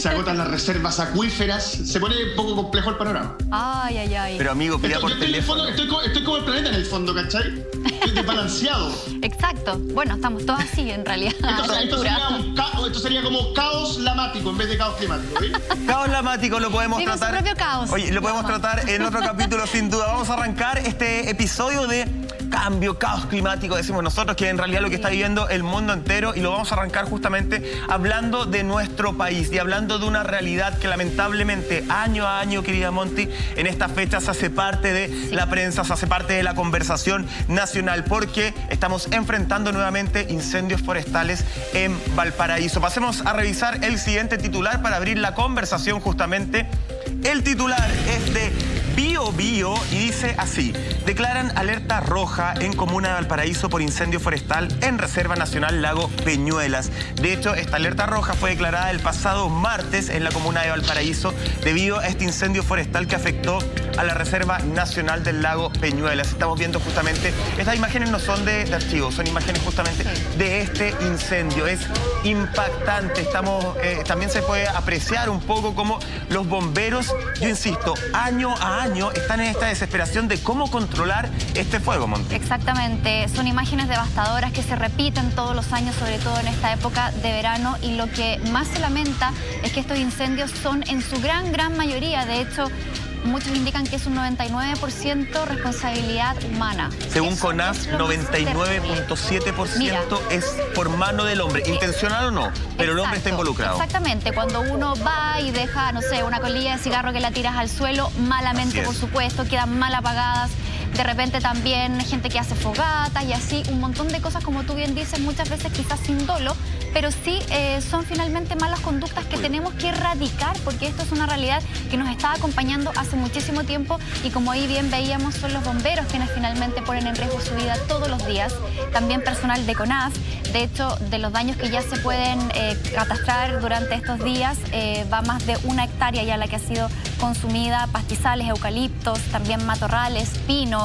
se agotan las reservas acuíferas, se pone un poco complejo el panorama. Ay, ay, ay. Pero amigo, pida por teléfono. Estoy como el planeta en el fondo, ¿cachai? Estoy desbalanceado. Exacto. Bueno, estamos todos así en realidad. Esto sería como caos lamático en vez de caos climático, ¿sí? Caos lamático lo podemos Vive tratar. su propio caos. Oye, lo podemos tratar en otro capítulo sin duda. Vamos a arrancar este episodio de cambio, caos climático, decimos nosotros, que en realidad lo que está viviendo el mundo entero, y lo vamos a arrancar justamente hablando de nuestro país y hablando de una realidad que lamentablemente año a año, querida Monty, en estas fechas se hace parte de la prensa, se hace parte de la conversación nacional, porque estamos enfrentando nuevamente incendios forestales en Valparaíso. Pasemos a revisar el siguiente titular para abrir la conversación justamente. El titular es de Biobío y dice así: declaran alerta roja en comuna de Valparaíso por incendio forestal en Reserva Nacional Lago Peñuelas. De hecho, esta alerta roja fue declarada el pasado martes en la comuna de Valparaíso debido a este incendio forestal que afectó a la Reserva Nacional del Lago Peñuelas. Estamos viendo justamente, estas imágenes no son de archivo, son imágenes justamente de este incendio. Es impactante. También se puede apreciar un poco cómo los bomberos, yo insisto, año a año están en esta desesperación de cómo controlar este fuego, Monty. Exactamente, son imágenes devastadoras que se repiten todos los años, sobre todo en esta época de verano, y lo que más se lamenta es que estos incendios son en su gran mayoría, de hecho, muchos indican que es un 99% responsabilidad humana. Según CONAF, 99.7% es por mano del hombre, intencional o no, pero el hombre está involucrado. Exactamente, cuando uno va y deja, no sé, una colilla de cigarro que la tiras al suelo, malamente por supuesto, quedan mal apagadas. De repente también gente que hace fogatas y así, un montón de cosas, como tú bien dices, muchas veces quizás sin dolo, pero sí son finalmente malas conductas que tenemos que erradicar, porque esto es una realidad que nos está acompañando hace muchísimo tiempo, y como ahí bien veíamos, son los bomberos quienes finalmente ponen en riesgo su vida todos los días, también personal de CONAF. De hecho, de los daños que ya se pueden catastrar durante estos días, va más de 1 hectárea ya la que ha sido consumida, pastizales, eucaliptos, también matorrales, pino.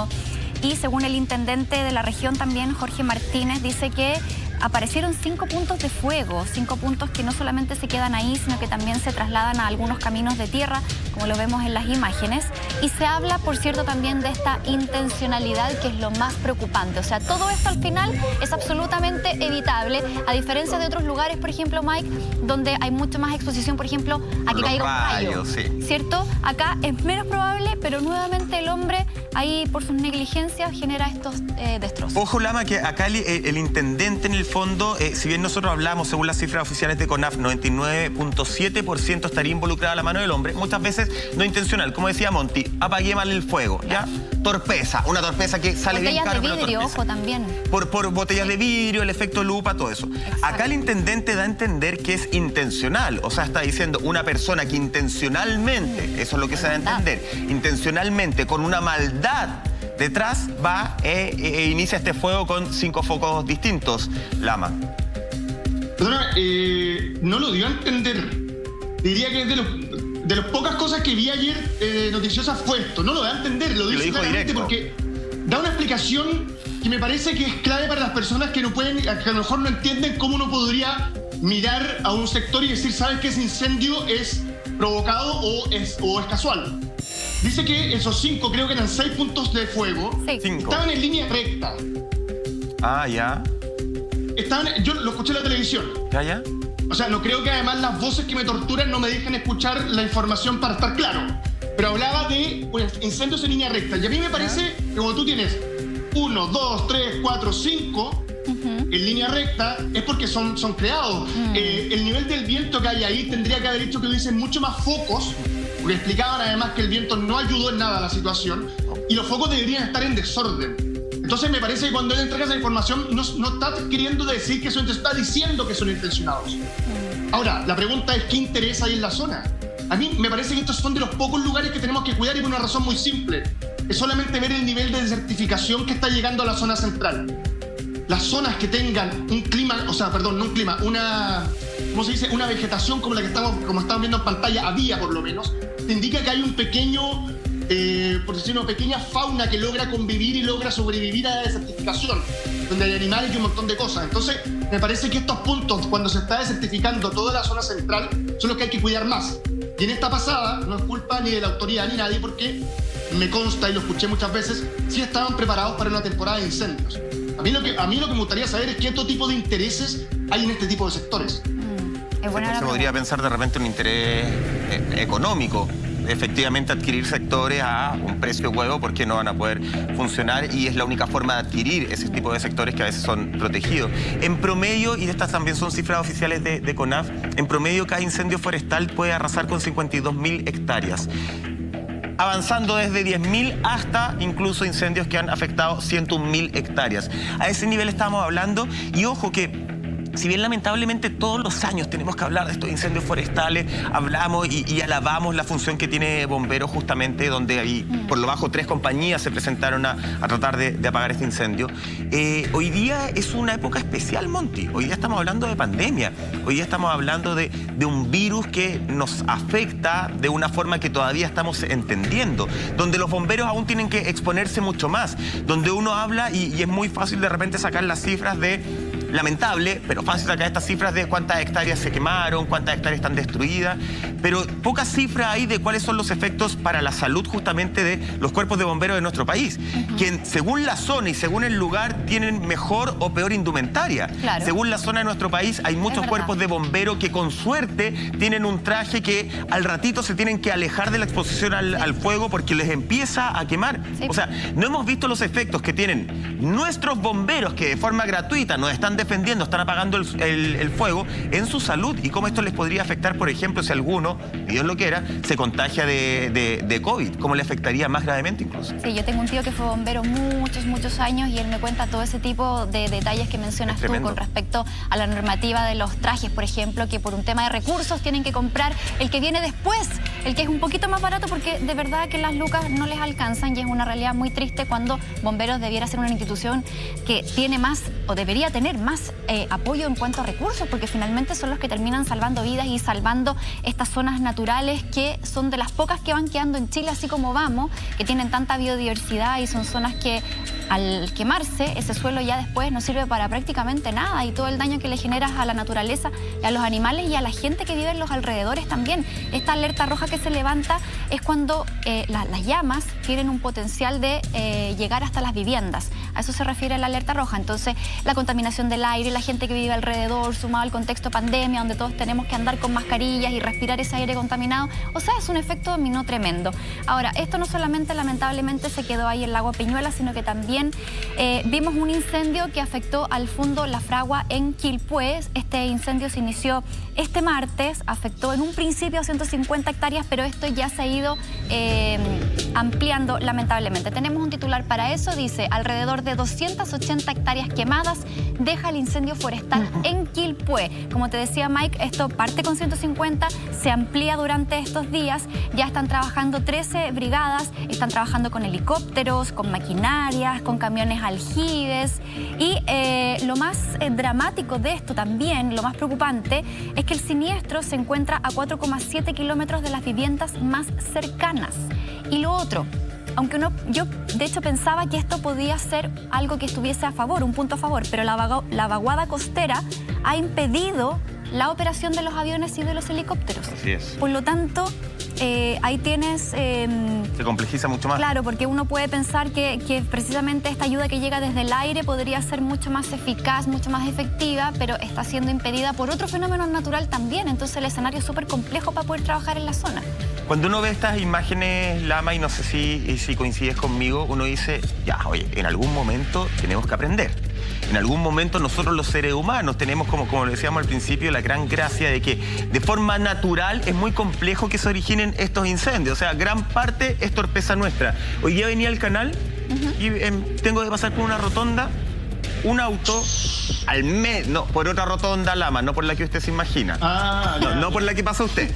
Y según el intendente de la región también, Jorge Martínez, dice que aparecieron 5 puntos de fuego, 5 puntos que no solamente se quedan ahí, sino que también se trasladan a algunos caminos de tierra, como lo vemos en las imágenes. Y se habla, por cierto, también de esta intencionalidad, que es lo más preocupante. O sea, todo esto al final es absolutamente evitable, a diferencia de otros lugares, por ejemplo, Mike, donde hay mucha más exposición, por ejemplo, a que caiga un rayo, ¿cierto? Acá es menos probable, pero nuevamente el hombre, ahí por sus negligencias, genera estos destrozos. Ojo, Lama, que acá el intendente en el fondo, si bien nosotros hablamos, según las cifras oficiales de CONAF, 99.7% estaría involucrada la mano del hombre, muchas veces no intencional. Como decía Monty, apagué mal el fuego, ¿ya? Torpeza, una torpeza que sale bien caro. Botellas de vidrio, ojo, también. Por botellas de vidrio, el efecto lupa, todo eso. Exacto. Acá el intendente da a entender que es intencional, o sea, está diciendo una persona que intencionalmente, eso es lo que se da a entender, intencionalmente, con una maldad detrás, va e inicia este fuego con 5 focos distintos. Lama. Perdona, no lo dio a entender. Diría que es de las pocas cosas que vi ayer noticiosas fue esto. No lo da a entender, lo dice claramente directo, porque da una explicación que me parece que es clave para las personas que no pueden, que a lo mejor no entienden cómo uno podría mirar a un sector y decir, ¿sabes que ese incendio es provocado o es casual? Dice que esos 5, creo que eran 6 puntos de fuego, estaban en línea recta. Ah, ya. Yo lo escuché en la televisión. ¿Ya? O sea, no creo que además las voces que me torturan no me dejen escuchar la información para estar claro. Pero hablaba de incendios en línea recta. Y a mí me parece que cuando tú tienes 1, 2, 3, 4, 5 en línea recta, es porque son creados. El nivel del viento que hay ahí tendría que haber hecho que hubiesen mucho más focos, porque explicaban además que el viento no ayudó en nada a la situación, y los focos deberían estar en desorden. Entonces me parece que cuando él entrega esa información no está queriendo decir que son, está diciendo que son intencionados. Ahora, la pregunta es ¿qué interés hay en la zona? A mí me parece que estos son de los pocos lugares que tenemos que cuidar, y por una razón muy simple. Es solamente ver el nivel de desertificación que está llegando a la zona central. Las zonas que tengan un clima, ¿cómo se dice? Una vegetación como la que estamos viendo en pantalla, había por lo menos, te indica que hay un pequeño, por decirlo, una pequeña fauna que logra convivir y logra sobrevivir a la desertificación, donde hay animales y un montón de cosas. Entonces, me parece que estos puntos, cuando se está desertificando toda la zona central, son los que hay que cuidar más. Y en esta pasada, no es culpa ni de la autoridad ni nadie, porque me consta y lo escuché muchas veces, sí estaban preparados para una temporada de incendios. A mí lo que me gustaría saber es qué otro tipo de intereses hay en este tipo de sectores. Se podría pensar de repente un interés económico. Efectivamente adquirir sectores a un precio huevo porque no van a poder funcionar y es la única forma de adquirir ese tipo de sectores que a veces son protegidos. En promedio, y estas también son cifras oficiales de CONAF, en promedio cada incendio forestal puede arrasar con 52.000 hectáreas. Avanzando desde 10.000 hasta incluso incendios que han afectado 101.000 hectáreas. A ese nivel estamos hablando y ojo que si bien lamentablemente todos los años tenemos que hablar de estos incendios forestales, hablamos y alabamos la función que tiene Bomberos justamente, donde ahí por lo bajo 3 compañías se presentaron a tratar de apagar este incendio. Hoy día es una época especial, Monty. Hoy día estamos hablando de pandemia. Hoy día estamos hablando de un virus que nos afecta de una forma que todavía estamos entendiendo, donde los bomberos aún tienen que exponerse mucho más, donde uno habla y es muy fácil de repente sacar las cifras de... Lamentable, pero fácil sacar estas cifras de cuántas hectáreas se quemaron, cuántas hectáreas están destruidas, pero pocas cifras hay de cuáles son los efectos para la salud justamente de los cuerpos de bomberos de nuestro país, que según la zona y según el lugar tienen mejor o peor indumentaria. Claro. Según la zona de nuestro país hay muchos cuerpos de bomberos que con suerte tienen un traje que al ratito se tienen que alejar de la exposición al fuego porque les empieza a quemar. Sí. O sea, no hemos visto los efectos que tienen nuestros bomberos que de forma gratuita nos están defendiendo, están apagando el fuego en su salud y cómo esto les podría afectar, por ejemplo, si alguno, Dios lo quiera, se contagia de COVID, cómo le afectaría más gravemente incluso. Sí, yo tengo un tío que fue bombero muchos años y él me cuenta todo ese tipo de detalles que mencionas tú con respecto a la normativa de los trajes, por ejemplo, que por un tema de recursos tienen que comprar el que viene después, el que es un poquito más barato porque de verdad que las lucas no les alcanzan y es una realidad muy triste cuando Bomberos debiera ser una institución que tiene más o debería tener más apoyo en cuanto a recursos, porque finalmente son los que terminan salvando vidas y salvando estas zonas naturales que son de las pocas que van quedando en Chile, así como vamos, que tienen tanta biodiversidad y son zonas que al quemarse ese suelo ya después no sirve para prácticamente nada y todo el daño que le generas a la naturaleza y a los animales y a la gente que vive en los alrededores también. Esta alerta roja que se levanta es cuando las llamas tienen un potencial de llegar hasta las viviendas. A eso se refiere la alerta roja. Entonces, la contaminación del aire, la gente que vive alrededor, sumado al contexto pandemia, donde todos tenemos que andar con mascarillas y respirar ese aire contaminado, o sea, es un efecto dominó tremendo. Ahora, esto no solamente lamentablemente se quedó ahí en el lago Peñuela, sino que también vimos un incendio que afectó al Fundo La Fragua en Quilpué. Este incendio se inició este martes, afectó en un principio a 150 hectáreas, pero esto ya se ha ido ampliando lamentablemente. Tenemos un titular para eso, dice, alrededor de 280 hectáreas quemadas deja el incendio forestal en Quilpué. Como te decía Mike, esto parte con 150, se amplía durante estos días, ya están trabajando 13 brigadas, están trabajando con helicópteros, con maquinarias, con camiones aljibes y lo más dramático de esto también, lo más preocupante, es que el siniestro se encuentra a 4,7 kilómetros de las viviendas más cercanas. Y lo otro, aunque yo de hecho pensaba que esto podía ser algo que estuviese a favor, un punto a favor, pero la vaguada costera ha impedido la operación de los aviones y de los helicópteros. Así es. Por lo tanto, ahí tienes... se complejiza mucho más. Claro, porque uno puede pensar que precisamente esta ayuda que llega desde el aire podría ser mucho más eficaz, mucho más efectiva, pero está siendo impedida por otro fenómeno natural también. Entonces el escenario es súper complejo para poder trabajar en la zona. Cuando uno ve estas imágenes, Lama, y no sé si coincides conmigo, uno dice, ya, oye, en algún momento tenemos que aprender. En algún momento nosotros los seres humanos tenemos, como lo decíamos al principio, la gran gracia de que de forma natural es muy complejo que se originen estos incendios. O sea, gran parte es torpeza nuestra. Hoy día venía al canal y tengo que pasar por una rotonda, un auto no, por otra rotonda, Lama, no por la que usted se imagina. No por la que pasa usted.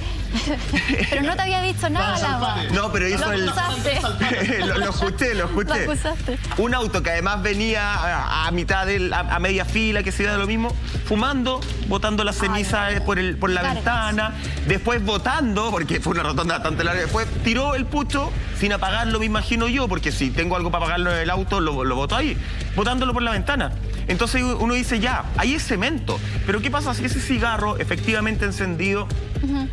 Pero no te había dicho nada, Lama. No, pero hizo lo escuché. Lo acusaste. Un auto que además venía a mitad a media fila, que se iba de lo mismo, fumando, botando la ceniza por la ventana, después botando, porque fue una rotonda bastante larga, después tiró el pucho sin apagarlo, me imagino yo, porque si tengo algo para apagarlo en el auto, lo boto ahí, botándolo por la ventana. Entonces uno dice, ya, ahí es cemento. Pero ¿qué pasa si ese cigarro efectivamente encendido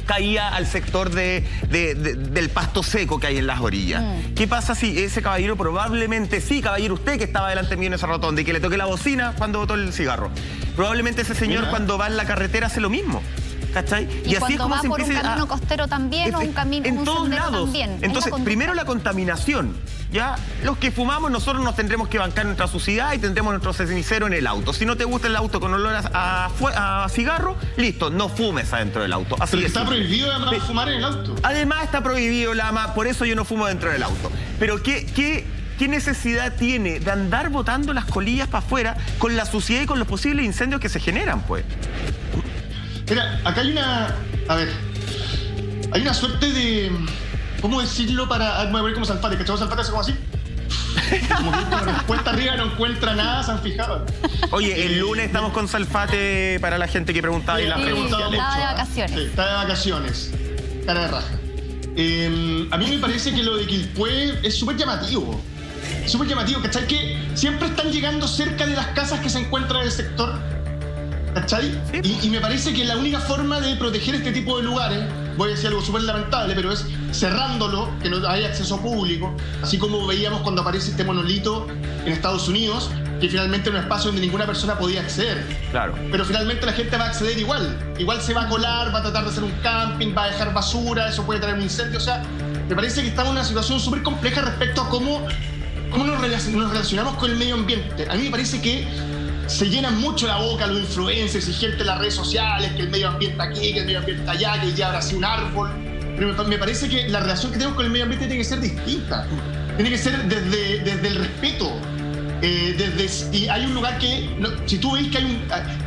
caía al sector del pasto seco que hay en las orillas? ¿Qué pasa si ese caballero probablemente, sí, caballero, usted que estaba delante mío en esa rotonda y que le toqué la bocina cuando botó el cigarro, probablemente ese señor cuando va en la carretera hace lo mismo? ¿Cachai? Y así es como va se por un camino costero también o un camino en todos lados. También. Entonces, primero la contaminación. Ya los que fumamos, nosotros nos tendremos que bancar nuestra suciedad y tendremos nuestro cenicero en el auto. Si no te gusta el auto con olor a cigarro, listo, no fumes adentro del auto. Así está prohibido además fumar en el auto. Además está prohibido, Lama, por eso yo no fumo dentro del auto. Pero ¿qué necesidad tiene de andar botando las colillas para afuera con la suciedad y con los posibles incendios que se generan, pues? Mira, acá hay una suerte de, ¿cómo decirlo? Voy a ver como Salfate, ¿cachai? Salfate hace como así. Como que con respuesta arriba no encuentra nada, ¿se han fijado? Oye, el lunes estamos con Salfate para la gente que preguntaba y las preguntas. Estaba de vacaciones. Sí, está de vacaciones. Cara de raja. A mí me parece que lo de Quilpué es súper llamativo. Súper llamativo, ¿cachai? Que siempre están llegando cerca de las casas que se encuentran en el sector. ¿Cachai? Sí. Y me parece que la única forma de proteger este tipo de lugares, voy a decir algo súper lamentable, pero es cerrándolo, que no haya acceso público, así como veíamos cuando aparece este monolito en Estados Unidos, que finalmente era un espacio donde ninguna persona podía acceder. Claro. Pero finalmente la gente va a acceder igual. Igual se va a colar, va a tratar de hacer un camping, va a dejar basura, eso puede traer un incendio. O sea, me parece que estamos en una situación súper compleja respecto a cómo nos relacionamos con el medio ambiente. A mí me parece que se llenan mucho la boca los influencers y gente en las redes sociales, que el medio ambiente aquí, que el medio ambiente allá, que ya habrá sido un árbol. Pero me parece que la relación que tenemos con el medio ambiente tiene que ser distinta. Tiene que ser desde el respeto. Desde si hay un lugar que... si tú ves que hay un...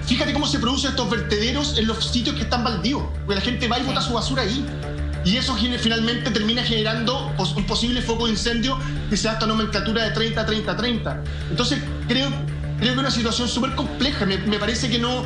Fíjate cómo se producen estos vertederos en los sitios que están baldíos. Porque la gente va y bota su basura ahí. Y eso finalmente termina generando un posible foco de incendio que se da esta nomenclatura de 30-30-30. Entonces creo que es una situación súper compleja. Me parece que no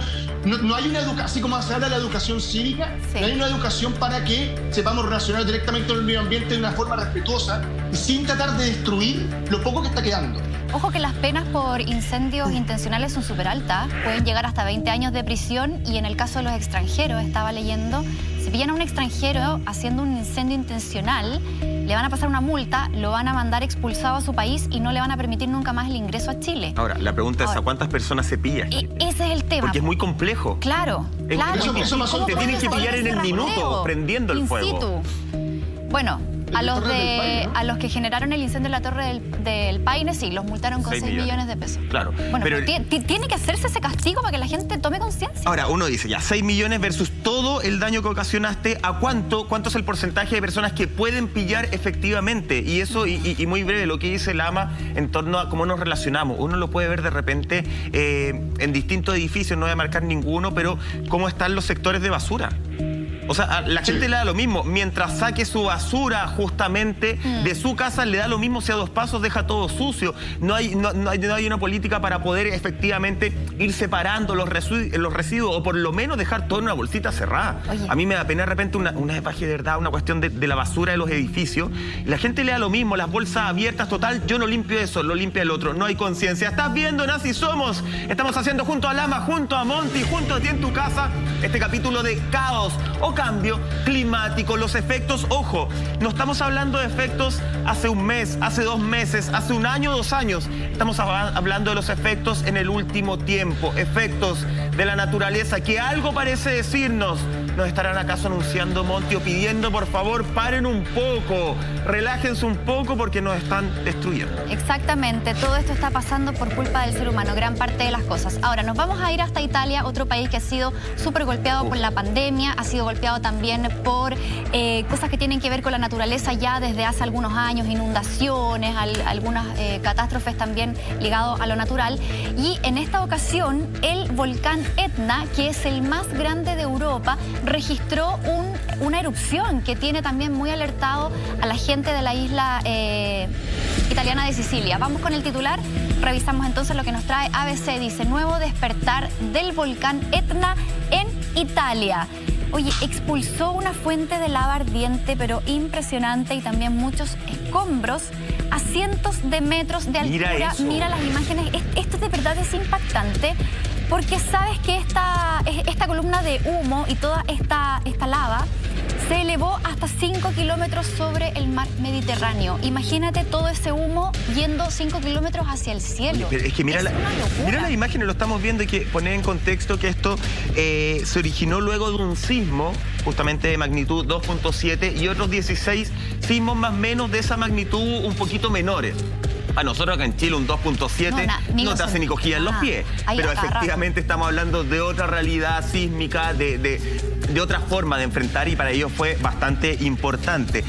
hay una educación, así como se habla de la educación cívica, sí. No hay una educación para que sepamos relacionar directamente con el medio ambiente de una forma respetuosa y sin tratar de destruir lo poco que está quedando. Ojo que las penas por incendios intencionales son súper altas, pueden llegar hasta 20 años de prisión y en el caso de los extranjeros, estaba leyendo, si pillan a un extranjero haciendo un incendio intencional, le van a pasar una multa, lo van a mandar expulsado a su país y no le van a permitir nunca más el ingreso a Chile. Ahora, la pregunta es ¿a cuántas personas se pilla? Ese es el tema. Porque es muy complejo. Claro, claro. Te tienen que pillar en el minuto, prendiendo el fuego. Bueno, a los que generaron el incendio en la Torre del Paine, sí, los multaron con 6 millones de pesos. Claro. Bueno, pero tiene que hacerse ese castigo para que la gente tome conciencia. Ahora, uno dice, ya, 6 millones versus todo el daño que ocasionaste, ¿a cuánto es el porcentaje de personas que pueden pillar efectivamente? Y eso, y muy breve, lo que dice Lama en torno a cómo nos relacionamos. Uno lo puede ver de repente en distintos edificios, no voy a marcar ninguno, pero cómo están los sectores de basura. O sea, a la gente le da lo mismo. Mientras saque su basura justamente de su casa, le da lo mismo si a 2 pasos deja todo sucio. No hay una política para poder efectivamente ir separando los residuos o por lo menos dejar todo en una bolsita cerrada. Oye. A mí me da pena de repente una de verdad, una cuestión de la basura de los edificios. La gente le da lo mismo, las bolsas abiertas, total, yo no limpio eso, lo limpia el otro. No hay conciencia. ¿Estás viendo, Nazi Somos? Estamos haciendo junto a Lama, junto a Monty, junto a ti en tu casa, este capítulo de caos o cambio climático, los efectos, ojo, no estamos hablando de efectos hace un mes, hace 2 meses, hace 1 año, 2 años, estamos hablando de los efectos en el último tiempo, efectos de la naturaleza que algo parece decirnos. ¿Nos estarán acaso anunciando, Monty, o pidiendo, por favor, paren un poco, relájense un poco porque nos están destruyendo? Exactamente, todo esto está pasando por culpa del ser humano, gran parte de las cosas. Ahora, nos vamos a ir hasta Italia, otro país que ha sido súper golpeado por la pandemia, ha sido golpeado también por cosas que tienen que ver con la naturaleza ya desde hace algunos años, inundaciones, algunas catástrofes también ligadas a lo natural. Y en esta ocasión, el volcán Etna, que es el más grande de Europa, registró una erupción que tiene también muy alertado a la gente de la isla italiana de Sicilia. Vamos con el titular, revisamos entonces lo que nos trae ABC. Dice, nuevo despertar del volcán Etna en Italia. Oye, expulsó una fuente de lava ardiente, pero impresionante, y también muchos escombros a cientos de metros de altura. Mira las imágenes. Esto de verdad es impactante, porque sabes que esta columna de humo y toda esta lava se elevó hasta 5 kilómetros sobre el mar Mediterráneo. Imagínate todo ese humo yendo 5 kilómetros hacia el cielo. Pero es que mira las imágenes, lo estamos viendo, y que poner en contexto que esto se originó luego de un sismo, justamente de magnitud 2.7, y otros 16 sismos más o menos de esa magnitud un poquito menores. A nosotros acá en Chile un 2.7 no te hace ni cosquillas en los pies. Pero efectivamente estamos hablando de otra realidad sísmica, de otra forma de enfrentar, y para ellos fue bastante importante.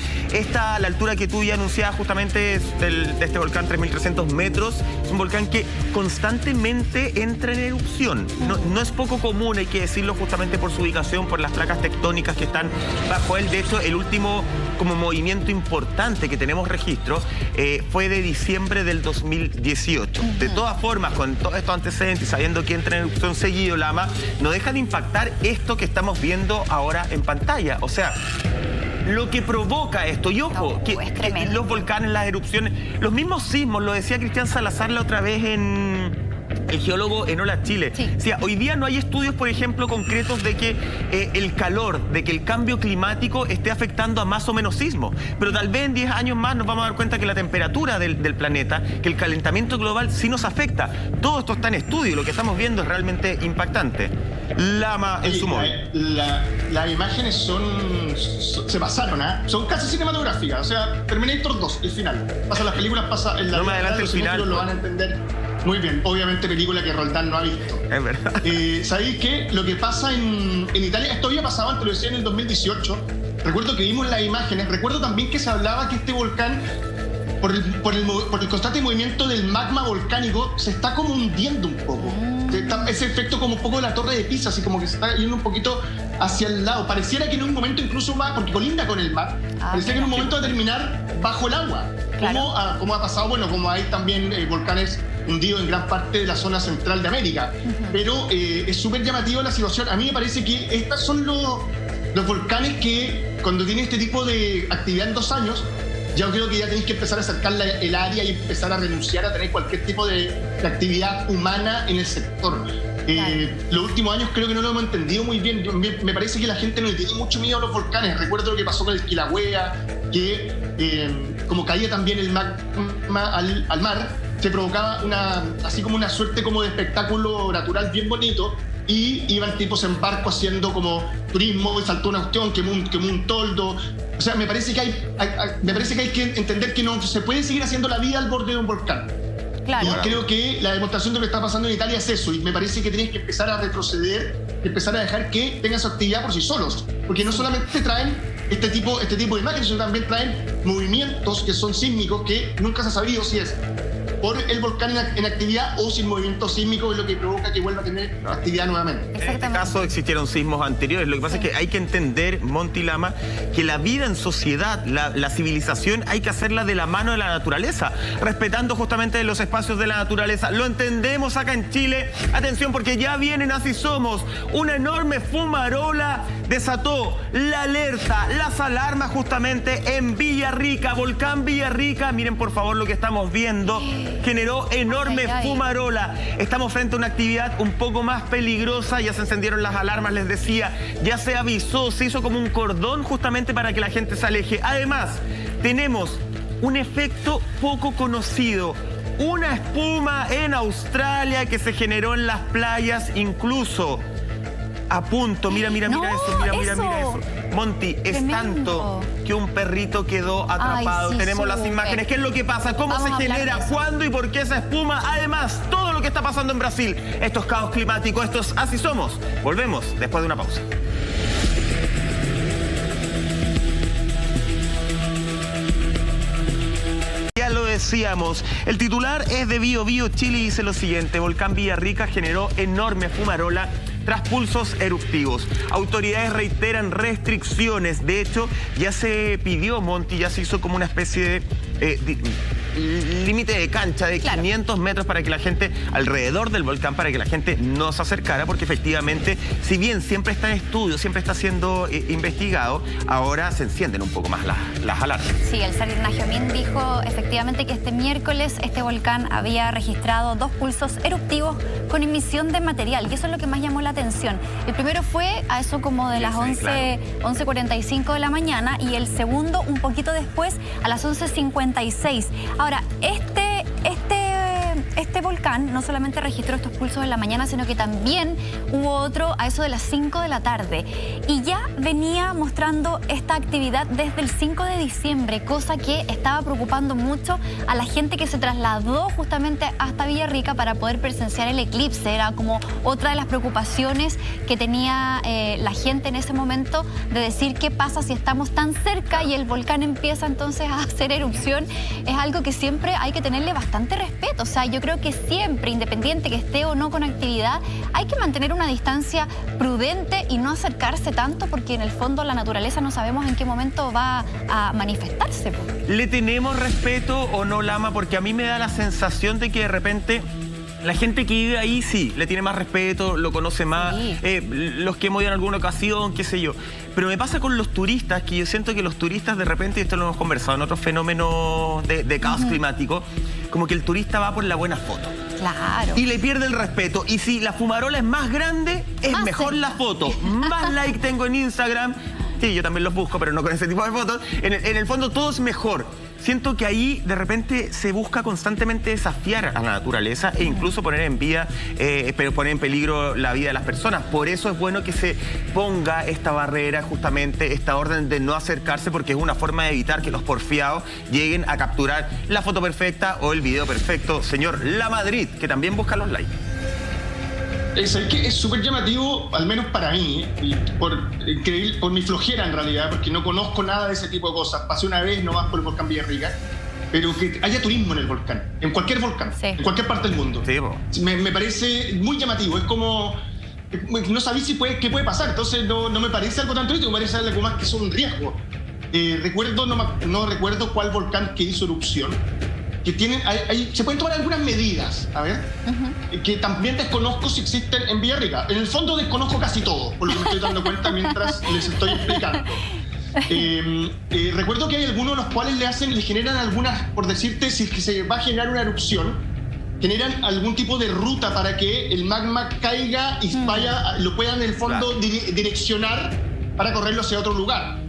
La altura que tú ya anunciabas justamente de este volcán, 3.300 metros, es un volcán que constantemente entra en erupción. No es poco común, hay que decirlo, justamente por su ubicación, por las placas tectónicas que están bajo él. De hecho, el último como movimiento importante que tenemos registro fue de diciembre del 2018. De todas formas, con todos estos antecedentes y sabiendo que entra en erupción seguido, Lama, no deja de impactar esto que estamos viendo ahora en pantalla. O sea, lo que provoca esto, y ojo, que los volcanes, las erupciones, los mismos sismos, lo decía Cristian Salazar la otra vez el geólogo en Hola Chile. Sí. O sea, hoy día no hay estudios, por ejemplo, concretos de que el calor, de que el cambio climático esté afectando a más o menos sismos. Pero tal vez en 10 años más nos vamos a dar cuenta que la temperatura del planeta, que el calentamiento global sí nos afecta. Todo esto está en estudio y lo que estamos viendo es realmente impactante. Lama en su móvil. Las imágenes se pasaron, son casi cinematográficas. O sea, Terminator 2, el final. Pasa las películas, pasa en la... No me adelante el final. Lo van a entender muy bien. Obviamente película que Roldán no ha visto. Es verdad. ¿Sabéis qué? Lo que pasa en Italia, esto había pasado antes, lo decía en el 2018. Recuerdo que vimos las imágenes. Recuerdo también que se hablaba que este volcán, por el constante movimiento del magma volcánico, se está como hundiendo un poco. Ese efecto como un poco de la Torre de Pisa, así como que se está yendo un poquito hacia el lado. Pareciera que en un momento incluso va, porque colinda con el mar, pareciera que en un momento va a terminar bajo el agua. Claro. Como ha pasado, bueno, como hay también volcanes hundidos en gran parte de la zona central de América. Pero es súper llamativa la situación. A mí me parece que estos son los volcanes que, cuando tienen este tipo de actividad en 2 años, yo creo que ya tenéis que empezar a acercar el área y empezar a renunciar a tener cualquier tipo de actividad humana en el sector. Los últimos años creo que no lo hemos entendido muy bien. Me parece que la gente no le tiene mucho miedo a los volcanes. Recuerdo lo que pasó con el Kilauea, que como caía también el magma al mar, se provocaba así como una suerte como de espectáculo natural bien bonito, y iban tipos en barco haciendo como turismo, y saltó una cuestión, quemó un toldo. O sea, me parece que hay que entender que no se puede seguir haciendo la vida al borde de un volcán. Claro. Y creo que la demostración de lo que está pasando en Italia es eso, y me parece que tienes que empezar a retroceder, empezar a dejar que tengan su actividad por sí solos, porque no solamente traen este tipo de imágenes, sino también traen movimientos que son sísmicos, que nunca se ha sabido si es por el volcán en actividad o si el movimiento sísmico es lo que provoca que vuelva a tener actividad nuevamente. En este caso existieron sismos anteriores. Lo que pasa es que hay que entender, Monty Lama, que la vida en sociedad, la civilización, hay que hacerla de la mano de la naturaleza, respetando justamente los espacios de la naturaleza. Lo entendemos acá en Chile. Atención, porque ya vienen Así Somos. Una enorme fumarola desató la alerta, las alarmas justamente en Villarrica, volcán Villarrica. Miren por favor lo que estamos viendo. Generó enorme fumarola. Estamos frente a una actividad un poco más peligrosa. Ya se encendieron las alarmas, les decía. Ya se avisó, se hizo como un cordón justamente para que la gente se aleje. Además, tenemos un efecto poco conocido. Una espuma en Australia que se generó en las playas, incluso a punto. Mira eso. Monty, es tanto que un perrito quedó atrapado. Ay, sí, tenemos las imágenes. ¿Qué es lo que pasa? ¿Cómo se genera? ¿Cuándo y por qué esa espuma? Además, todo lo que está pasando en Brasil. Esto es caos climático, esto es Así Somos. Volvemos después de una pausa. Ya lo decíamos, el titular es de Bio Chile y dice lo siguiente: Volcán Villarrica generó enorme fumarola tras pulsos eruptivos. Autoridades reiteran restricciones. De hecho, ya se pidió, Monty, ya se hizo como una especie de límite de cancha de 500 metros para que la gente, alrededor del volcán, para que la gente no se acercara, porque efectivamente, si bien siempre está en estudio, siempre está siendo investigado, ahora se encienden un poco más las alarmas. Sí, el Sarnagiomín dijo efectivamente que este miércoles este volcán había registrado 2 pulsos eruptivos con emisión de material, y eso es lo que más llamó la atención. El primero fue a eso como de las 11:45 de la mañana, y el segundo un poquito después a las 11:56. Ahora, este volcán no solamente registró estos pulsos en la mañana, sino que también hubo otro a eso de las 5 de la tarde. Y ya venía mostrando esta actividad desde el 5 de diciembre, cosa que estaba preocupando mucho a la gente que se trasladó justamente hasta Villarrica para poder presenciar el eclipse. Era como otra de las preocupaciones que tenía la gente en ese momento, de decir qué pasa si estamos tan cerca y el volcán empieza entonces a hacer erupción. Es algo que siempre hay que tenerle bastante respeto. O sea, yo creo que siempre, independiente que esté o no con actividad, hay que mantener una distancia prudente y no acercarse tanto, porque en el fondo la naturaleza no sabemos en qué momento va a manifestarse. ¿Le tenemos respeto o no, Lama? Porque a mí me da la sensación de que de repente la gente que vive ahí sí, le tiene más respeto, lo conoce más, los que hemos ido en alguna ocasión, qué sé yo. Pero me pasa con los turistas, que yo siento que los turistas de repente, y esto lo hemos conversado en otros fenómenos de caos climático, como que el turista va por la buena foto. Claro. Y le pierde el respeto. Y si la fumarola es más grande, es más mejor la foto. Más like tengo en Instagram. Sí, yo también los busco, pero no con ese tipo de fotos. En el fondo todo es mejor. Siento que ahí de repente se busca constantemente desafiar a la naturaleza e incluso poner en poner en peligro la vida de las personas. Por eso es bueno que se ponga esta barrera, justamente esta orden de no acercarse, porque es una forma de evitar que los porfiados lleguen a capturar la foto perfecta o el video perfecto. Señor La Madrid, que también busca los likes. Es súper llamativo, al menos para mí, por mi flojera en realidad, porque no conozco nada de ese tipo de cosas. Pasé una vez nomás por el volcán Villarrica, pero que haya turismo en el volcán, en cualquier volcán, en cualquier parte del mundo. Sí, me parece muy llamativo. Es como, no sabéis qué puede pasar, entonces no me parece algo tan turístico, me parece algo más que es un riesgo. No recuerdo cuál volcán que hizo erupción, que tienen, se pueden tomar algunas medidas, a ver, que también desconozco si existen en Villarrica. En el fondo desconozco casi todo, por lo que me estoy dando cuenta mientras les estoy explicando. Recuerdo que hay algunos los cuales le generan algunas, por decirte, si es que se va a generar una erupción, generan algún tipo de ruta para que el magma caiga y lo puedan en el fondo direccionar para correrlo hacia otro lugar.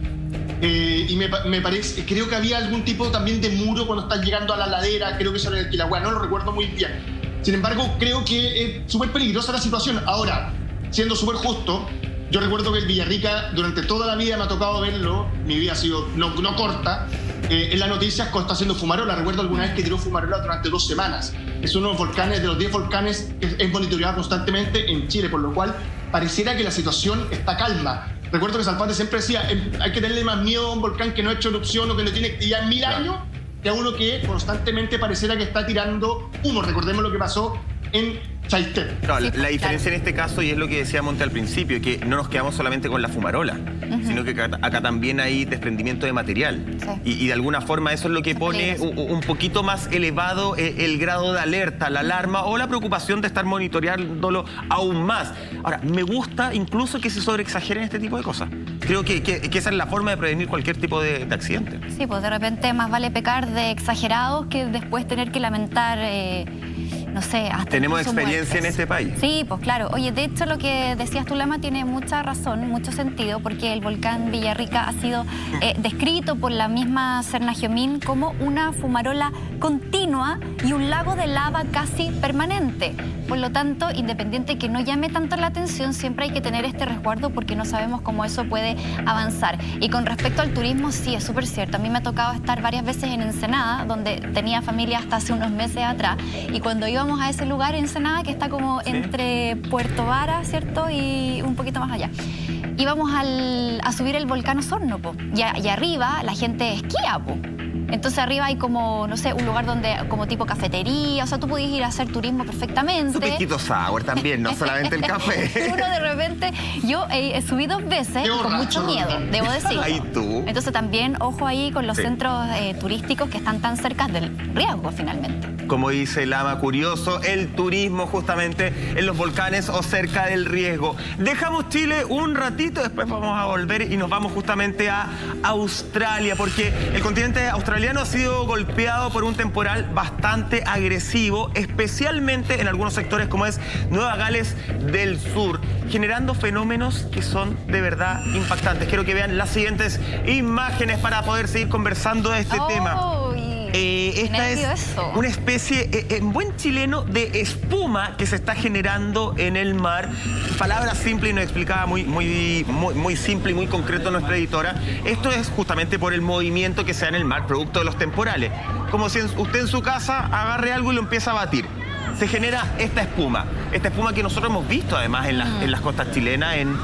Y me parece, creo que había algún tipo también de muro cuando estás llegando a la ladera, creo que eso era el Quilagüe, no lo recuerdo muy bien. Sin embargo, creo que es súper peligrosa la situación. Ahora, siendo súper justo, yo recuerdo que el Villarrica, durante toda la vida me ha tocado verlo, mi vida ha sido no corta, en las noticias está haciendo fumarola. Recuerdo alguna vez que tiró fumarola durante 2 semanas. Es uno de los volcanes, de los 10 volcanes que es monitoreado constantemente en Chile, por lo cual pareciera que la situación está calma. Recuerdo que Salfate siempre decía, hay que tenerle más miedo a un volcán que no ha hecho erupción o que no tiene actividad en 1000 años, que a uno que constantemente pareciera que está tirando humo. Recordemos lo que pasó en Chaitén. No, la diferencia en este caso, y es lo que decía Monte al principio, que no nos quedamos solamente con la fumarola, sino que acá también hay desprendimiento de material. Y de alguna forma eso es lo que pone un poquito más elevado el grado de alerta, la alarma o la preocupación de estar monitoreándolo aún más. Ahora, me gusta incluso que se sobreexageren este tipo de cosas. Creo que esa es la forma de prevenir cualquier tipo de accidente. Sí, pues de repente más vale pecar de exagerados que después tener que lamentar... no sé, hasta tenemos experiencia en este país. Sí, pues claro. Oye, de hecho lo que decías tú, Lama, tiene mucha razón, mucho sentido, porque el volcán Villarrica ha sido descrito por la misma Sarnagiomín como una fumarola continua y un lago de lava casi permanente. Por lo tanto, independiente que no llame tanto la atención, siempre hay que tener este resguardo porque no sabemos cómo eso puede avanzar. Y con respecto al turismo, sí, es súper cierto. A mí me ha tocado estar varias veces en Ensenada, donde tenía familia hasta hace unos meses atrás, y cuando íbamos a ese lugar, Ensenada, que está como entre Puerto Vara, ¿cierto? Y un poquito más allá. Íbamos a subir el volcán Osorno, po. Y arriba la gente esquía, po. Entonces arriba hay como, no sé, un lugar donde, como tipo cafetería, o sea, tú podías ir a hacer turismo perfectamente. Su piquito sour también, no solamente el café. Uno de repente, yo subí 2 veces con mucho miedo, debo decir. Ahí tú. Entonces también, ojo ahí con los centros turísticos que están tan cerca del riesgo finalmente. Como dice Lama, curioso, el turismo justamente en los volcanes o cerca del riesgo. Dejamos Chile un ratito, después vamos a volver y nos vamos justamente a Australia, porque el continente australiano ha sido golpeado por un temporal bastante agresivo, especialmente en algunos sectores como es Nueva Gales del Sur, generando fenómenos que son de verdad impactantes. Quiero que vean las siguientes imágenes para poder seguir conversando de este tema. Esta es una especie, en buen chileno, de espuma que se está generando en el mar. Palabras simples y nos explicaba muy simple y muy concreto nuestra editora. Esto es justamente por el movimiento que se da en el mar, producto de los temporales. Como si usted en su casa agarre algo y lo empieza a batir. Se genera esta espuma que nosotros hemos visto además en las costas chilenas en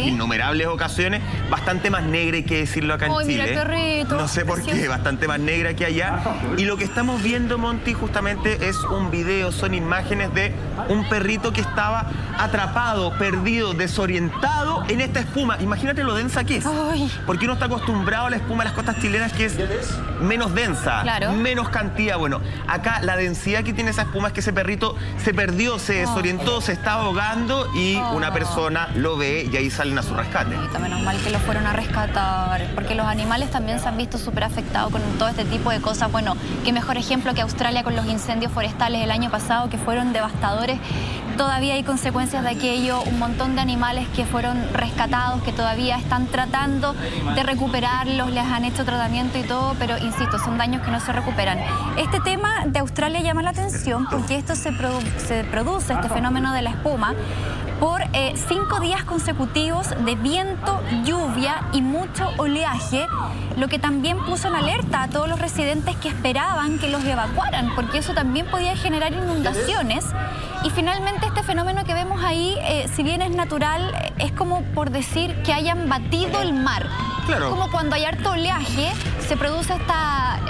innumerables ocasiones, bastante más negra, hay que decirlo acá en Chile. Mira qué rico, no sé por qué, bastante más negra que allá. Y lo que estamos viendo, Monty, justamente es un video, son imágenes de un perrito que estaba atrapado, perdido, desorientado en esta espuma. Imagínate lo densa que es. Porque uno está acostumbrado a la espuma de las costas chilenas que es menos densa, menos cantidad. Bueno, acá la densidad que tiene esa espuma es que ese perrito se perdió, se desorientó, se está ahogando y una persona lo ve y ahí salen a su rescate. Menos mal que lo fueron a rescatar, porque los animales también se han visto súper afectados con todo este tipo de cosas. Bueno, qué mejor ejemplo que Australia con los incendios forestales el año pasado, que fueron devastadores. Todavía hay consecuencias de aquello, un montón de animales que fueron rescatados, que todavía están tratando de recuperarlos, les han hecho tratamiento y todo, pero insisto, son daños que no se recuperan. Este tema de Australia llama la atención porque esto se produce, este fenómeno de la espuma, por 5 días consecutivos de viento, lluvia y mucho oleaje, lo que también puso en alerta a todos los residentes que esperaban que los evacuaran, porque eso también podía generar inundaciones. Y finalmente este fenómeno que vemos ahí, si bien es natural, es como por decir que hayan batido el mar. Claro. Como cuando hay harto oleaje, se produce esta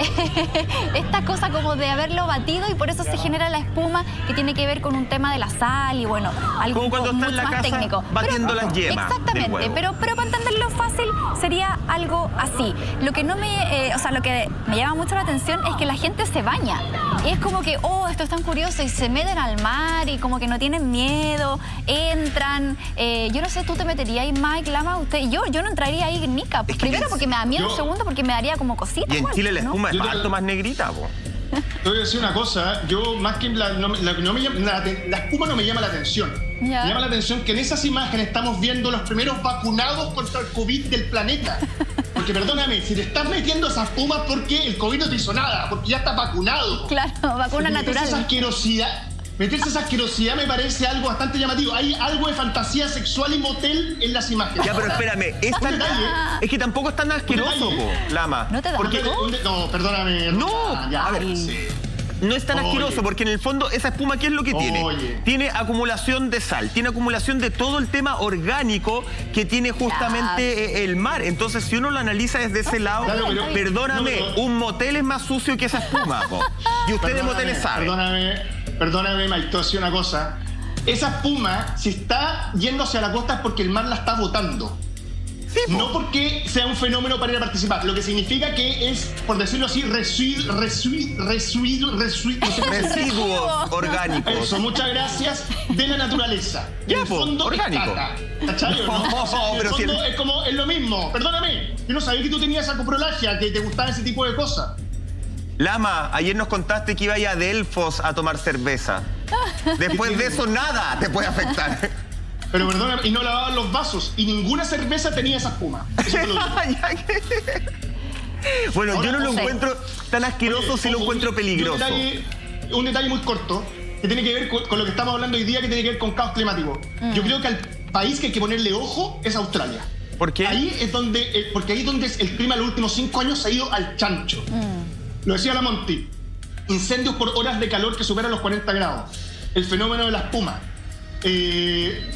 cosa como de haberlo batido y por eso se genera la espuma, que tiene que ver con un tema de la sal y bueno, algo como cuando está en la más casa técnico. Batiendo las yemas. Exactamente, pero para entenderlo fácil sería algo así. Lo que lo que me llama mucho la atención es que la gente se baña. Y es como que, esto es tan curioso, y se meten al mar y como que no tienen miedo, entran. Yo no sé, ¿tú te meterías ahí, Mike, Lama? Yo no entraría ahí ni cap. Primero porque me da miedo, segundo porque me daría como cosita. Y en Chile la espuma es harto más negrita, po. Te voy a decir una cosa, yo más que la espuma no me llama la atención. Me llama la atención que en esas imágenes estamos viendo los primeros vacunados contra el COVID del planeta. Porque perdóname, si te estás metiendo esa espuma porque el COVID no te hizo nada, porque ya estás vacunado. Claro, vacuna natural. Meterse esa asquerosidad me parece algo bastante llamativo. Hay algo de fantasía sexual y motel en las imágenes. Ya, pero espérame, es que tampoco es tan asqueroso, Lama. ¿No te da algo? No, perdóname. No, a ver, no es tan asqueroso porque en el fondo esa espuma, ¿qué es lo que tiene? Tiene acumulación de sal, tiene acumulación de todo el tema orgánico que tiene justamente el mar. Entonces, si uno lo analiza desde ese lado, perdóname, un motel es más sucio que esa espuma, y usted de moteles sabe. Perdóname, Mike, te voy a decir una cosa. Esa espuma, si está yendo hacia la costa es porque el mar la está botando. Sí, no porque sea un fenómeno para ir a participar. Lo que significa que es, por decirlo así, residuos orgánicos. Eso, muchas gracias, de la naturaleza. Ya, en el fondo orgánico. ¿Cachai? ¿No? En el fondo es lo mismo. Perdóname, yo no sabía que tú tenías esa coprolagia, que te gustaba ese tipo de cosas. Lama, ayer nos contaste que iba a ir a Delfos a tomar cerveza. Después de eso, nada te puede afectar. Pero perdóname, y no lavaban los vasos. Y ninguna cerveza tenía esa espuma. Eso te lo digo. Bueno, ahora, yo no lo encuentro tan asqueroso, sí lo encuentro peligroso. Un detalle muy corto, que tiene que ver con lo que estamos hablando hoy día, que tiene que ver con caos climático. Yo creo que al país que hay que ponerle ojo es Australia. ¿Por qué? Porque ahí es donde el clima en los últimos 5 años se ha ido al chancho. Lo decía la Monty. Incendios por horas de calor que superan los 40 grados. El fenómeno de la espuma.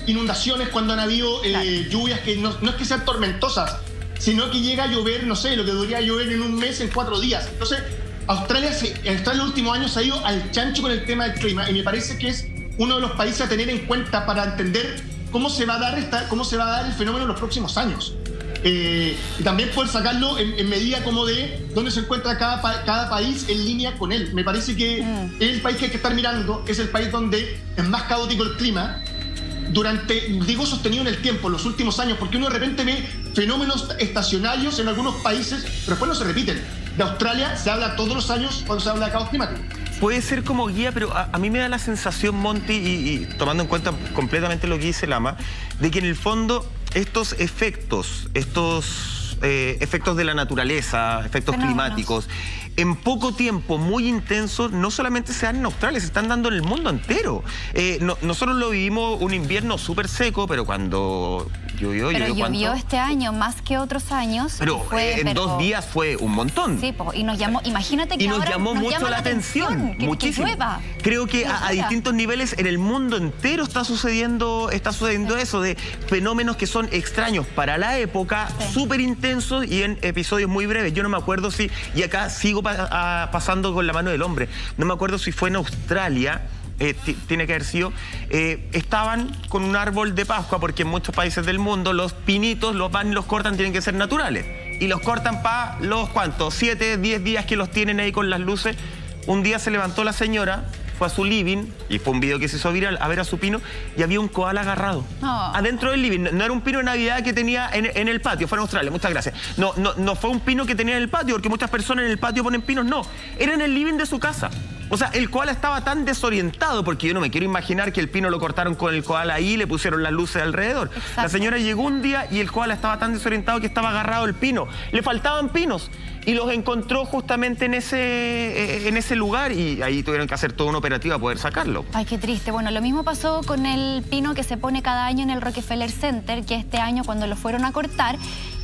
Inundaciones cuando han habido lluvias que no es que sean tormentosas, sino que llega a llover, no sé, lo que debería llover en un mes, en 4 días. Entonces, Australia en los últimos años se ha ido al chancho con el tema del clima y me parece que es uno de los países a tener en cuenta para entender cómo se va a dar el fenómeno en los próximos años. Y también poder sacarlo en medida como de dónde se encuentra cada país en línea con él. Me parece que es el país que hay que estar mirando, es el país donde es más caótico el clima, sostenido en el tiempo, en los últimos años, porque uno de repente ve fenómenos estacionarios en algunos países, pero después no se repiten. De Australia se habla todos los años cuando se habla de caos climático. Puede ser como guía, pero a mí me da la sensación, Monty, y tomando en cuenta completamente lo que dice Lama, de que en el fondo estos efectos de la naturaleza, efectos climáticos, en poco tiempo, muy intensos, no solamente se dan en Australia, se están dando en el mundo entero. Nosotros lo vivimos un invierno súper seco, pero cuando llovió este año más que otros años. Pero en 2 días fue un montón. Sí, y nos llamó, imagínate que ahora llamó mucho la atención, muchísimo. Que llueva. Creo que a distintos niveles en el mundo entero está sucediendo eso de fenómenos que son extraños para la época, súper intensos y en episodios muy breves. Yo no me acuerdo si, y acá sigo pasando con la mano del hombre, no me acuerdo si fue en Australia, tiene que haber sido, estaban con un árbol de Pascua, porque en muchos países del mundo los pinitos los van y los cortan, tienen que ser naturales. Y los cortan para los, ¿cuántos? 7, 10 días que los tienen ahí con las luces. Un día se levantó la señora, fue a su living, y fue un video que se hizo viral, a ver a su pino, y había un koala agarrado. Adentro del living. No era un pino de Navidad que tenía en el patio, fue en Australia, muchas gracias. No fue un pino que tenía en el patio, porque muchas personas en el patio ponen pinos, no. Era en el living de su casa. O sea, el koala estaba tan desorientado, porque yo no me quiero imaginar que el pino lo cortaron con el koala ahí y le pusieron las luces alrededor. Exacto. La señora llegó un día y el koala estaba tan desorientado que estaba agarrado el pino. Le faltaban pinos y los encontró justamente en ese lugar y ahí tuvieron que hacer todo un operativo para poder sacarlo. Ay, qué triste. Bueno, lo mismo pasó con el pino que se pone cada año en el Rockefeller Center, que este año cuando lo fueron a cortar,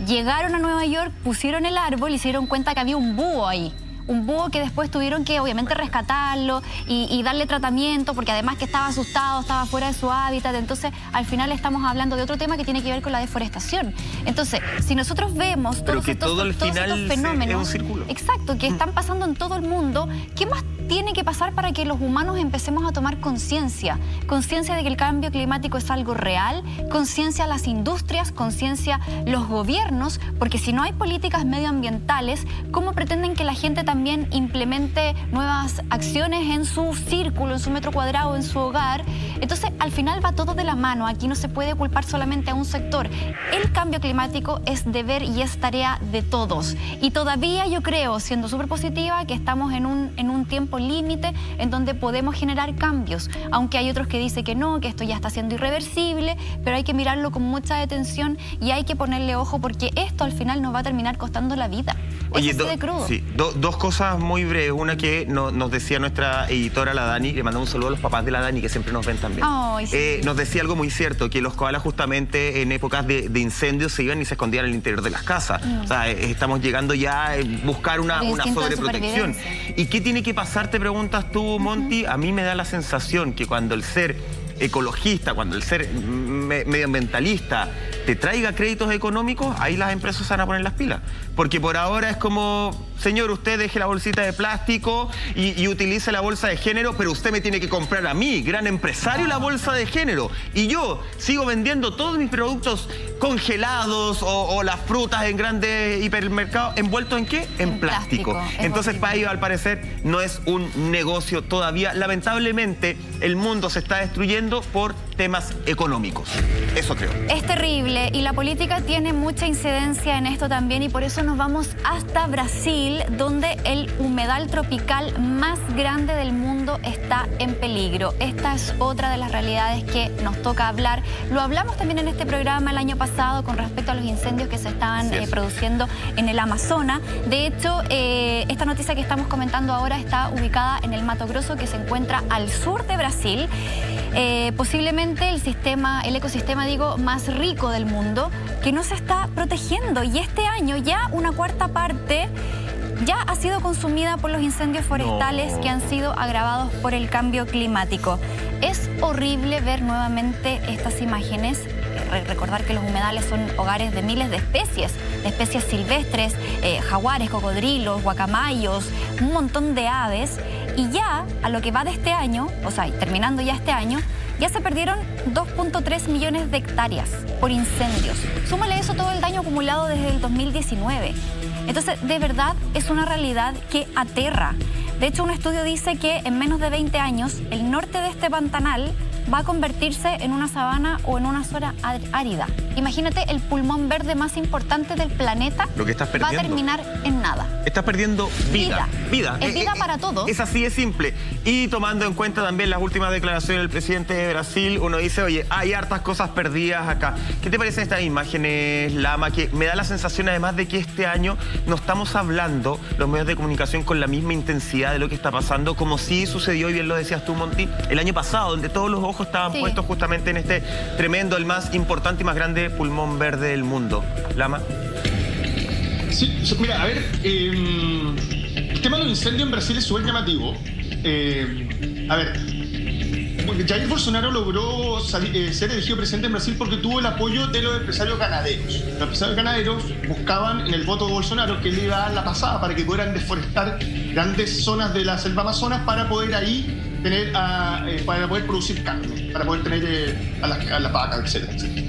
llegaron a Nueva York, pusieron el árbol y se dieron cuenta que había un búho ahí. Un búho que después tuvieron que obviamente rescatarlo y darle tratamiento, porque además que estaba asustado, estaba fuera de su hábitat. Entonces al final estamos hablando de otro tema que tiene que ver con la deforestación. Entonces, si nosotros vemos todos estos fenómenos, es un círculo. Exacto, que están pasando en todo el mundo, ¿qué más tiene que pasar para que los humanos empecemos a tomar conciencia? Conciencia de que el cambio climático es algo real, conciencia las industrias, conciencia los gobiernos, porque si no hay políticas medioambientales, ¿cómo pretenden que la gente también implemente nuevas acciones en su círculo, en su metro cuadrado, en su hogar? Entonces, al final va todo de la mano. Aquí no se puede culpar solamente a un sector. El cambio climático es deber y es tarea de todos. Y todavía yo creo, siendo súper positiva, que estamos en un tiempo límite en donde podemos generar cambios. Aunque hay otros que dicen que no, que esto ya está siendo irreversible, pero hay que mirarlo con mucha detención y hay que ponerle ojo, porque esto al final nos va a terminar costando la vida. Oye, dos cosas muy breves. Una que nos decía nuestra editora, la Dani, le mandamos un saludo a los papás de la Dani, que siempre nos ven también. Oh, sí. Nos decía algo muy cierto, que los koalas justamente en épocas de incendios se iban y se escondían en el interior de las casas. O sea, estamos llegando ya a buscar una sobreprotección. ¿Y qué tiene que pasar, te preguntas tú, Monty? A mí me da la sensación que cuando el ser ecologista, cuando el ser medioambientalista te traiga créditos económicos, ahí las empresas se van a poner las pilas. Porque por ahora es como, señor, usted deje la bolsita de plástico y utilice la bolsa de género, pero usted me tiene que comprar a mí, gran empresario, la bolsa de género. Y yo sigo vendiendo todos mis productos congelados o las frutas en grandes hipermercados, ¿envueltos en qué? En plástico. Entonces, para ellos, al parecer, no es un negocio todavía. Lamentablemente, el mundo se está destruyendo por temas económicos. Eso creo. Es terrible y la política tiene mucha incidencia en esto también, y por eso nos vamos hasta Brasil, donde el humedal tropical más grande del mundo está en peligro. Esta es otra de las realidades que nos toca hablar. Lo hablamos también en este programa el año pasado con respecto a los incendios que se estaban produciendo en el Amazonas. De hecho, esta noticia que estamos comentando ahora está ubicada en el Mato Grosso, que se encuentra al sur de Brasil. Posiblemente el ecosistema más rico del mundo, que no se está protegiendo, y este año ya una cuarta parte ya ha sido consumida por los incendios forestales que han sido agravados por el cambio climático. Es horrible ver nuevamente estas imágenes. recordar que los humedales son hogares de miles de especies silvestres, jaguares, cocodrilos, guacamayos, un montón de aves. Y ya, a lo que va de este año, o sea, terminando ya este año, ya se perdieron 2.3 millones de hectáreas por incendios. Súmale eso todo el daño acumulado desde el 2019. Entonces, de verdad, es una realidad que aterra. De hecho, un estudio dice que en menos de 20 años, el norte de este pantanal va a convertirse en una sabana o en una zona árida. Imagínate, el pulmón verde más importante del planeta lo que estás perdiendo va a terminar en nada. Estás perdiendo vida. Es vida para todos. Es así de simple. Y tomando en cuenta también las últimas declaraciones del presidente de Brasil, uno dice, oye, hay hartas cosas perdidas acá. ¿Qué te parecen estas imágenes, Lama? Que me da la sensación además de que este año no estamos hablando los medios de comunicación con la misma intensidad de lo que está pasando, como sí sucedió, y bien lo decías tú, Monty, el año pasado, donde todos los ojos estaban puestos justamente en este tremendo, el más importante y más grande pulmón verde del mundo. Lama. Sí, mira, a ver, el tema de los incendios en Brasil es súper llamativo. A ver, Jair Bolsonaro logró ser elegido presidente en Brasil porque tuvo el apoyo de los empresarios ganaderos. Los empresarios ganaderos buscaban en el voto de Bolsonaro que le iba a dar la pasada para que pudieran deforestar grandes zonas de la selva Amazonas para poder ahí tener, para poder producir carne, para poder tener a las vacas, etcétera, etcétera.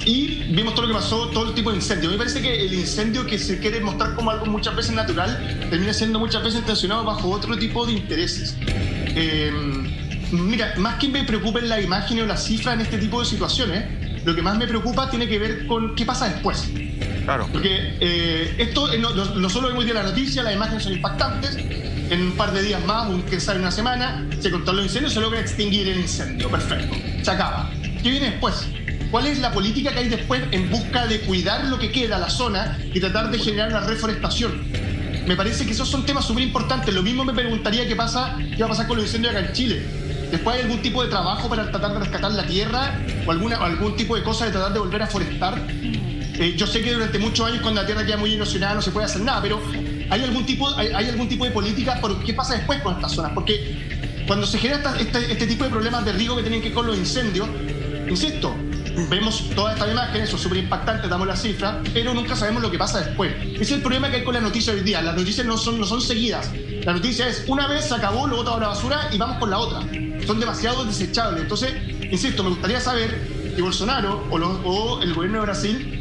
Y vimos todo lo que pasó, todo el tipo de incendio. Me parece que el incendio que se quiere mostrar como algo muchas veces natural termina siendo muchas veces intencionado bajo otro tipo de intereses. Mira, más que me preocupen las imágenes o las cifras en este tipo de situaciones, lo que más me preocupa tiene que ver con qué pasa después. Claro. Porque esto no solo vemos hoy día la noticia, las imágenes son impactantes. En un par de días más, quién sabe, una semana, se controlan los incendios, se logra extinguir el incendio. Perfecto. Se acaba. ¿Qué viene después? ¿Cuál es la política que hay después en busca de cuidar lo que queda, la zona, y tratar de generar una reforestación? Me parece que esos son temas súper importantes. Lo mismo me preguntaría qué va a pasar con los incendios acá en Chile. Después hay algún tipo de trabajo para tratar de rescatar la tierra o algún tipo de cosa de tratar de volver a forestar. Yo sé que durante muchos años cuando la tierra queda muy erosionada no se puede hacer nada, pero ¿hay algún tipo de política por qué pasa después con estas zonas? Porque cuando se genera este tipo de problemas de riesgo que tienen que ver con los incendios, insisto, vemos todas estas imágenes, son súper impactantes, damos las cifras, pero nunca sabemos lo que pasa después. Ese es el problema que hay con las noticias hoy día. Las noticias no son seguidas. La noticia es, una vez se acabó, lo botamos a la basura y vamos con la otra. Son demasiado desechables. Entonces, insisto, me gustaría saber si Bolsonaro o el gobierno de Brasil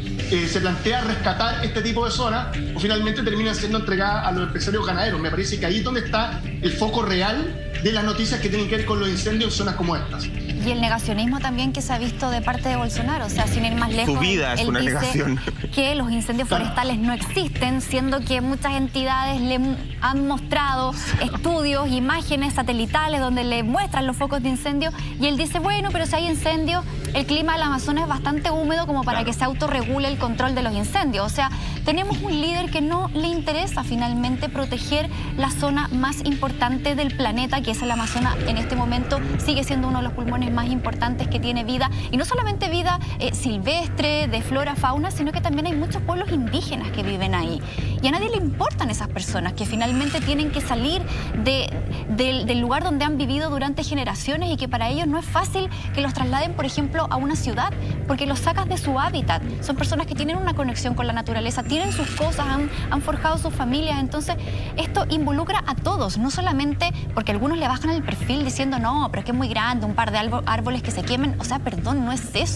se plantea rescatar este tipo de zonas o finalmente terminan siendo entregadas a los empresarios ganaderos. Me parece que ahí es donde está el foco real de las noticias que tienen que ver con los incendios en zonas como estas. Y el negacionismo también que se ha visto de parte de Bolsonaro, o sea, sin ir más lejos, su vida es una negación. Que los incendios forestales no existen, siendo que muchas entidades le han mostrado estudios, imágenes satelitales donde le muestran los focos de incendio, y él dice, bueno, pero si hay incendios, el clima del Amazonas es bastante húmedo como para que se autorregule el control de los incendios. O sea, tenemos un líder que no le interesa finalmente proteger la zona más importante del planeta, que es el Amazonas. En este momento sigue siendo uno de los pulmones más importantes que tiene vida, y no solamente vida silvestre, de flora, fauna, sino que también hay muchos pueblos indígenas que viven ahí. Y a nadie le importan esas personas que finalmente tienen que salir del lugar donde han vivido durante generaciones, y que para ellos no es fácil que los trasladen, por ejemplo, a una ciudad, porque los sacas de su hábitat. Son personas que tienen una conexión con la naturaleza, tienen sus cosas, han forjado sus familias. Entonces, esto involucra a todos, no solamente porque algunos le bajan el perfil diciendo, no, pero es que es muy grande, un par de árboles que se quemen. O sea, perdón, no es eso.